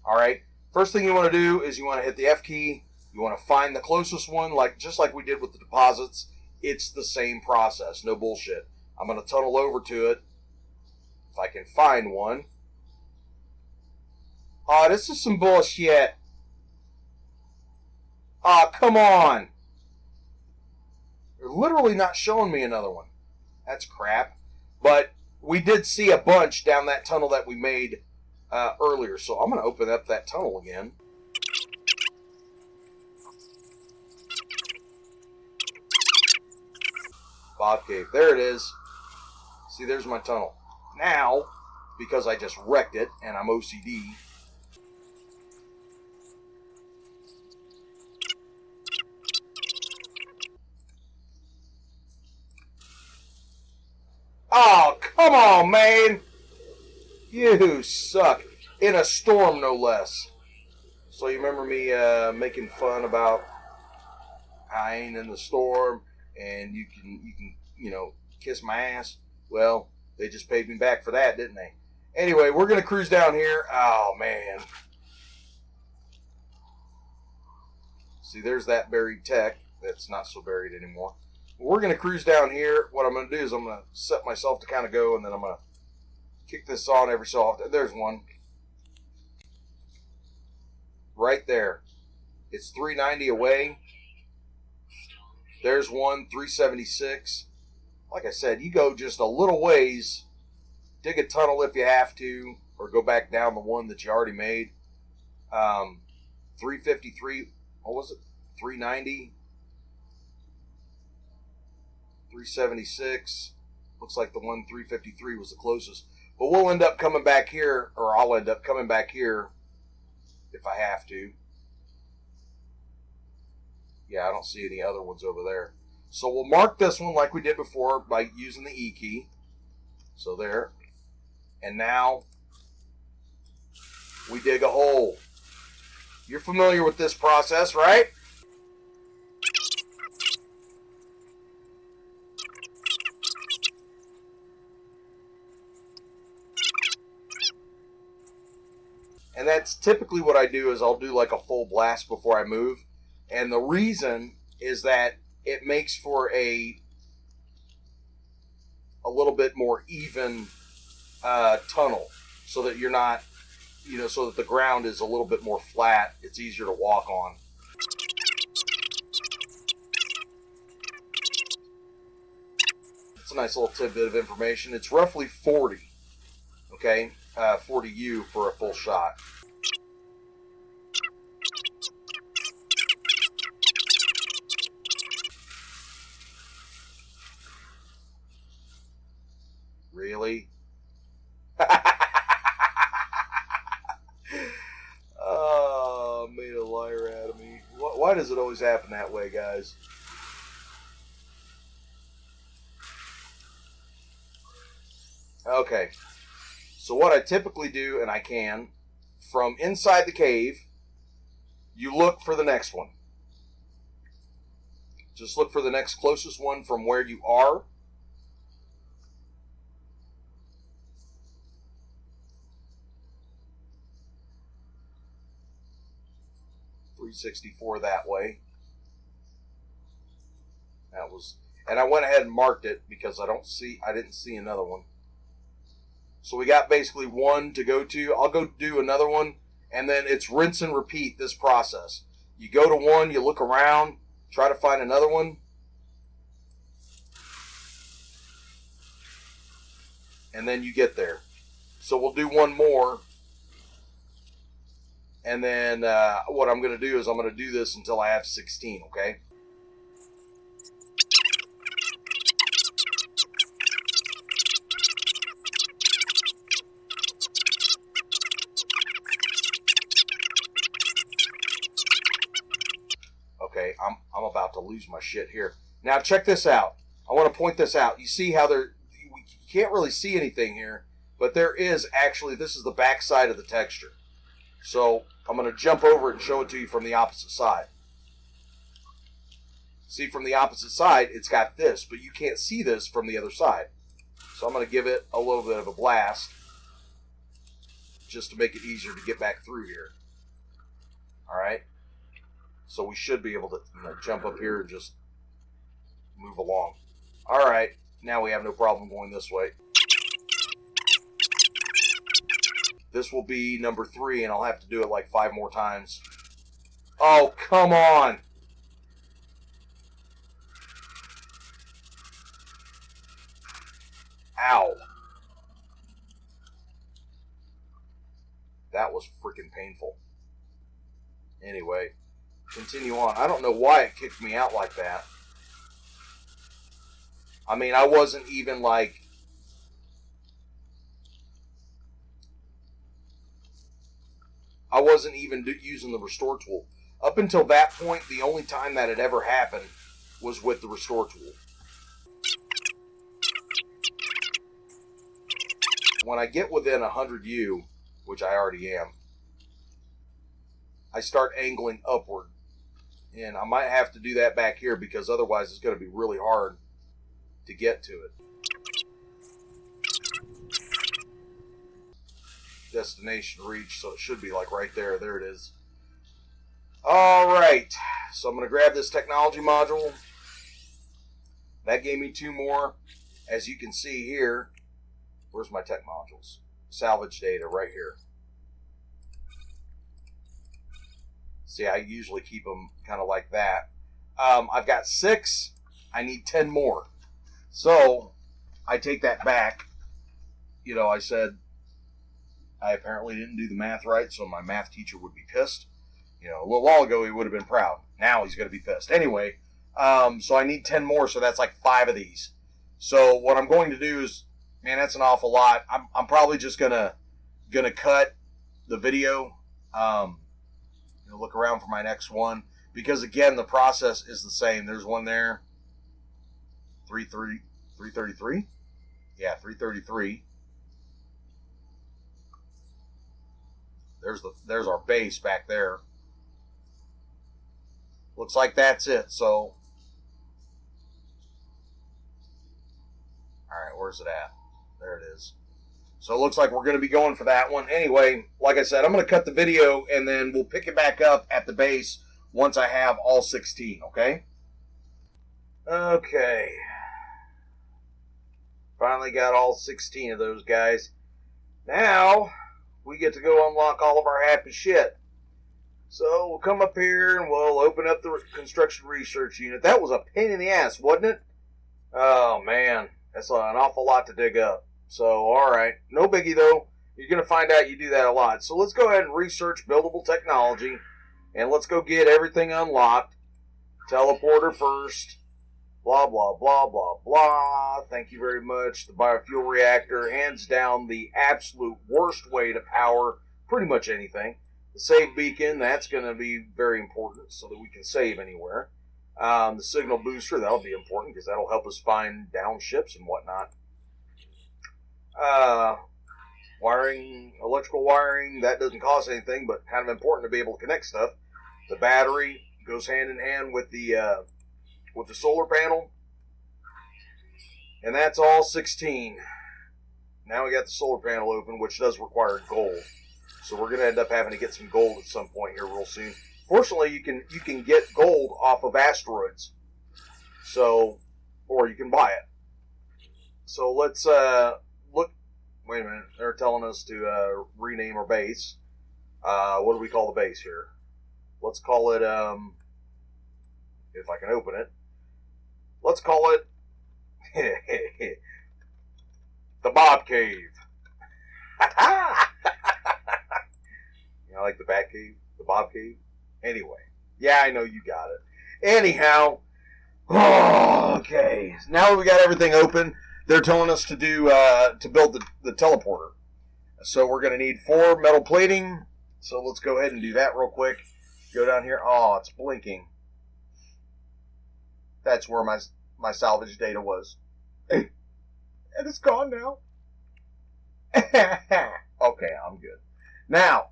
All right. First thing you want to do is you want to hit the F key. You want to find the closest one, just like we did with the deposits. It's the same process. No bullshit. I'm going to tunnel over to it. If I can find one. Oh, this is some bullshit. Oh, come on. They're literally not showing me another one. That's crap. But we did see a bunch down that tunnel that we made earlier. So I'm going to open up that tunnel again. Bob Cave. There it is. See, there's my tunnel. Now, because I just wrecked it and I'm OCD, oh, come on, man. You suck. In a storm, no less. So you remember me making fun about I ain't in the storm and you can, kiss my ass? Well, they just paid me back for that, didn't they? Anyway, we're going to cruise down here. Oh, man. See, there's that buried tech. That's not so buried anymore. We're going to cruise down here. What I'm going to do is I'm going to set myself to kind of go, and then I'm going to kick this on every so often. There's one. Right there. It's 390 away. There's one, 376. Like I said, you go just a little ways, dig a tunnel if you have to, or go back down the one that you already made. 353, what was it? 390. 376. Looks like the one 353 was the closest. But we'll end up coming back here, or I'll end up coming back here if I have to. Yeah, I don't see any other ones over there. So we'll mark this one like we did before by using the E key. So there. And now we dig a hole. You're familiar with this process, right? And that's typically what I do is I'll do like a full blast before I move. And the reason is that it makes for a little bit more even tunnel so that you're not, so that the ground is a little bit more flat. It's easier to walk on. It's a nice little tidbit of information. It's roughly 40, okay? 40 U for a full shot. Really? Oh, made a liar out of me. Why does it always happen that way, guys? Okay. So what I typically do, and I can, from inside the cave, you look for the next one. Just look for the next closest one from where you are. .364 that way. That was, and I went ahead and marked it because I didn't see another one. So we got basically one to go to. I'll go do another one, and then it's rinse and repeat this process. You go to one, you look around, try to find another one, and then you get there. So we'll do one more, and then what I'm going to do is I'm going to do this until I have 16, okay? Okay, I'm about to lose my shit here. Now check this out. I want to point this out. You see how you can't really see anything here, but there is actually, this is the back side of the texture. So I'm going to jump over it and show it to you from the opposite side. See, from the opposite side, it's got this, but you can't see this from the other side. So I'm going to give it a little bit of a blast. just to make it easier to get back through here. Alright? So we should be able to jump up here and just move along. Alright, now we have no problem going this way. This will be number 3, and I'll have to do it like 5 more times. Oh, come on! Ow. That was freaking painful. Anyway, continue on. I don't know why it kicked me out like that. I mean, I wasn't even like... I wasn't even using the restore tool. Up until that point, the only time that had ever happened was with the restore tool. When I get within 100U, which I already am, I start angling upward. And I might have to do that back here because otherwise it's going to be really hard to get to it. Destination reached, so it should be like right there. There it is. Alright, so I'm going to grab this technology module. That gave me 2 more. As you can see here, where's my tech modules? Salvage data right here. See, I usually keep them kind of like that. I've got 6. I need 10 more. So, I take that back. You know, I said I apparently didn't do the math right, so my math teacher would be pissed. You know, a little while ago he would have been proud. Now he's going to be pissed. Anyway, so I need 10 more, so that's like 5 of these. So what I'm going to do is, man, that's an awful lot. I'm probably just gonna cut the video. Look around for my next one because again the process is the same. There's one there. 333. Yeah, 333. There's our base back there. Looks like that's it. So, all right, where's it at? There it is. So it looks like we're going to be going for that one. Anyway, like I said, I'm going to cut the video and then we'll pick it back up at the base once I have all 16, okay? Okay. Finally got all 16 of those guys. Now, we get to go unlock all of our happy shit. So we'll come up here and we'll open up the construction research unit. That was a pain in the ass, wasn't it? Oh, man. That's an awful lot to dig up. So, alright. No biggie, though. You're going to find out you do that a lot. So let's go ahead and research buildable technology. And let's go get everything unlocked. Teleporter first. Blah, blah, blah, blah, blah. Thank you very much. The biofuel reactor. Hands down the absolute worst way to power pretty much anything. The save beacon. That's going to be very important so that we can save anywhere. The signal booster. That'll be important because that'll help us find down ships and whatnot. Wiring, electrical wiring, that doesn't cost anything, but kind of important to be able to connect stuff. The battery goes hand in hand with the solar panel, and that's all 16. Now we got the solar panel open, which does require gold, so we're going to end up having to get some gold at some point here real soon. Fortunately, you can get gold off of asteroids, so or you can buy it. So let's look. Wait a minute, they're telling us to rename our base. What do we call the base here? Let's call it, if I can open it, let's call it the Bob Cave. You know, like the Bat Cave, the Bob Cave. Anyway, yeah, I know you got it. Anyhow, okay, now that we got everything open, they're telling us to do to build the teleporter. So we're going to need 4 metal plating. So let's go ahead and do that real quick. Go down here. Oh, it's blinking. That's where my salvage data was. And it's gone now. Okay, I'm good. Now,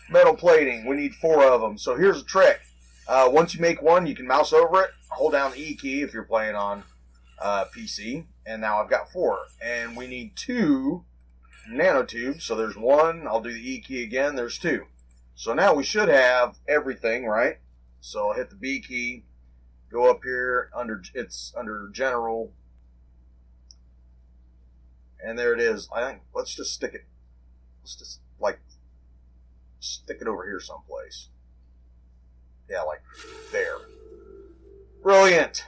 metal plating. We need 4 of them. So here's a trick. Once you make one, you can mouse over it. Hold down the E key if you're playing on PC. And now I've got 4. And we need 2 nanotubes. So there's one. I'll do the E key again. There's two. So now we should have everything, right? So I'll hit the B key. Go up here it's under general. And there it is. I think let's just stick it. Let's just stick it over here someplace. Yeah, like there. Brilliant.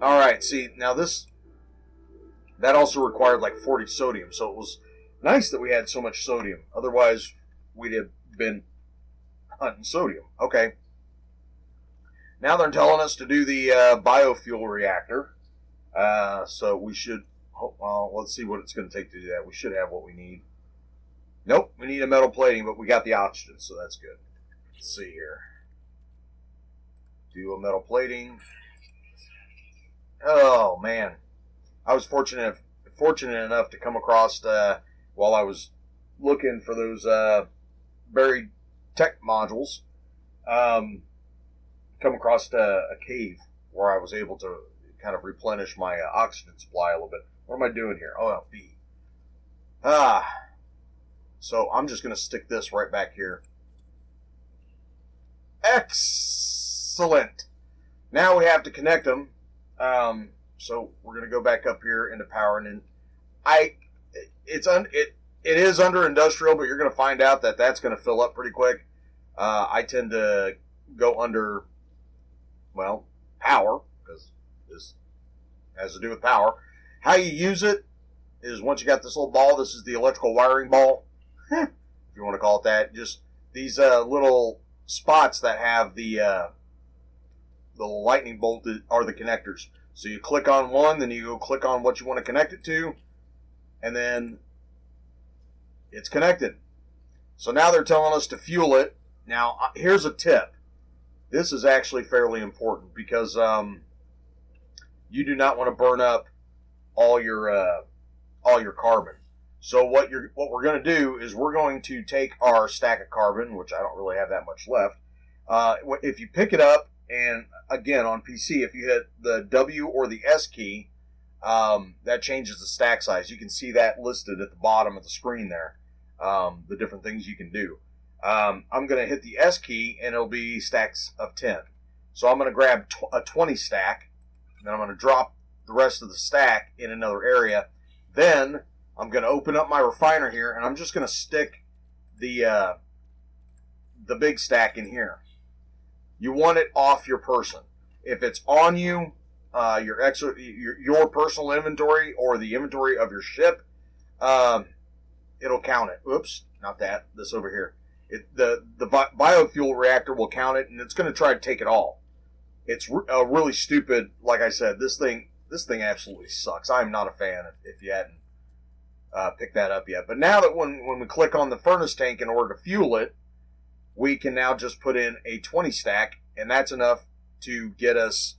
All right. See, now that also required like 40 sodium, so it was nice that we had so much sodium. Otherwise, we'd have been hunting sodium. Okay. Now they're telling us to do the biofuel reactor. So we should, well, let's see what it's going to take to do that. We should have what we need. Nope, we need a metal plating, but we got the oxygen, so that's good. Let's see here. Do a metal plating. Oh, man. I was fortunate enough to come across, while I was looking for those buried tech modules, come across a cave where I was able to kind of replenish my oxygen supply a little bit. What am I doing here? Oh, B. So I'm just going to stick this right back here. Excellent. Now we have to connect them. So we're going to go back up here into power, and then it is under industrial, but you're going to find out that that's going to fill up pretty quick. I tend to go under, well, power, because this has to do with power. How you use it is once you got this little ball. This is the electrical wiring ball, if you want to call it that. Just these little spots that have the lightning bolt are the connectors. So you click on one, then you go click on what you want to connect it to, and then it's connected. So now they're telling us to fuel it. Now, here's a tip. This is actually fairly important because you do not want to burn up all your carbon. So what we're going to do is we're going to take our stack of carbon, which I don't really have that much left. If you pick it up, and again on PC, if you hit the W or the S key, that changes the stack size. You can see that listed at the bottom of the screen there. The different things you can do. I'm going to hit the S key, and it'll be stacks of 10. So I'm going to grab a 20 stack, and then I'm going to drop the rest of the stack in another area. Then I'm going to open up my refiner here, and I'm just going to stick the big stack in here. You want it off your person. If it's on you, your personal inventory or the inventory of your ship, it'll count it. Oops, not that. This over here. The biofuel reactor will count it, and it's going to try to take it all. It's really stupid. Like I said, this thing absolutely sucks. I'm not a fan if you hadn't picked that up yet. But now that when we click on the furnace tank in order to fuel it, we can now just put in a 20 stack, and that's enough to get us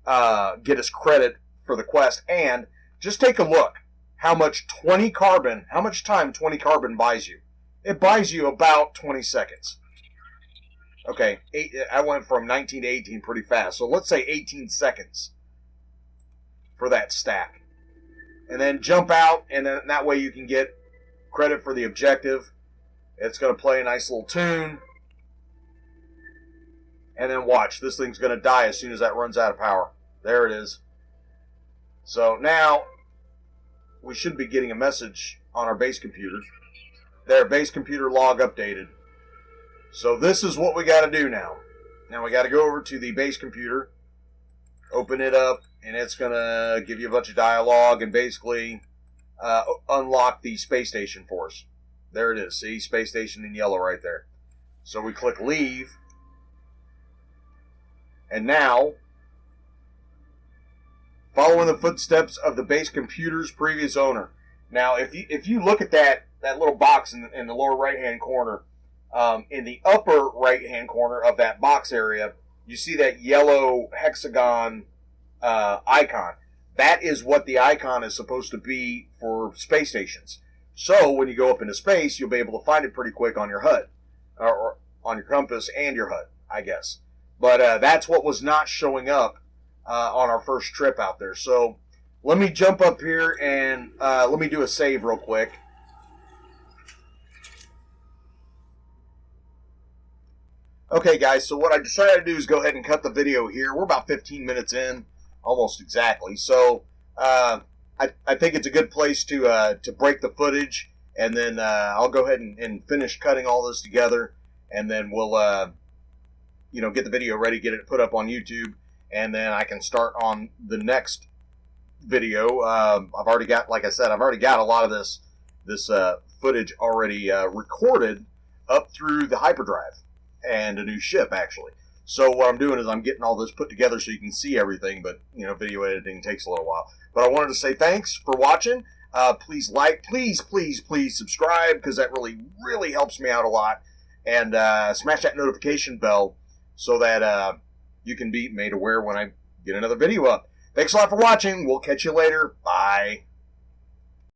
credit for the quest. And just take a look how much time 20 carbon buys you. It buys you about 20 seconds. Okay, I went from 19 to 18 pretty fast. So let's say 18 seconds for that stack. And then jump out, and then that way you can get credit for the objective. It's going to play a nice little tune. And then watch, this thing's going to die as soon as that runs out of power. There it is. So now we should be getting a message on our base computer. There, base computer log updated. So this is what we got to do now. Now we got to go over to the base computer, open it up, and it's going to give you a bunch of dialogue and basically unlock the space station for us. There it is. See, space station in yellow right there. So we click leave. And now, following the footsteps of the base computer's previous owner. Now, if you look at that little box in the lower right-hand corner, in the upper right-hand corner of that box area, you see that yellow hexagon icon. That is what the icon is supposed to be for space stations. So when you go up into space, you'll be able to find it pretty quick on your HUD, or on your compass and your HUD, I guess. But that's what was not showing up on our first trip out there. So let me jump up here and let me do a save real quick. Okay, guys, so what I decided to do is go ahead and cut the video here. We're about 15 minutes in, almost exactly. So I think it's a good place to break the footage, and then I'll go ahead and finish cutting all this together, and then we'll get the video ready, get it put up on YouTube, and then I can start on the next video. I've already got, like I said, I've already got a lot of this footage already recorded up through the hyperdrive and a new ship, actually. So what I'm doing is I'm getting all this put together so you can see everything, but video editing takes a little while. But I wanted to say thanks for watching. Please like, please subscribe, because that really helps me out a lot. And smash that notification bell so that you can be made aware when I get another video up. Thanks a lot for watching. We'll catch you later. Bye.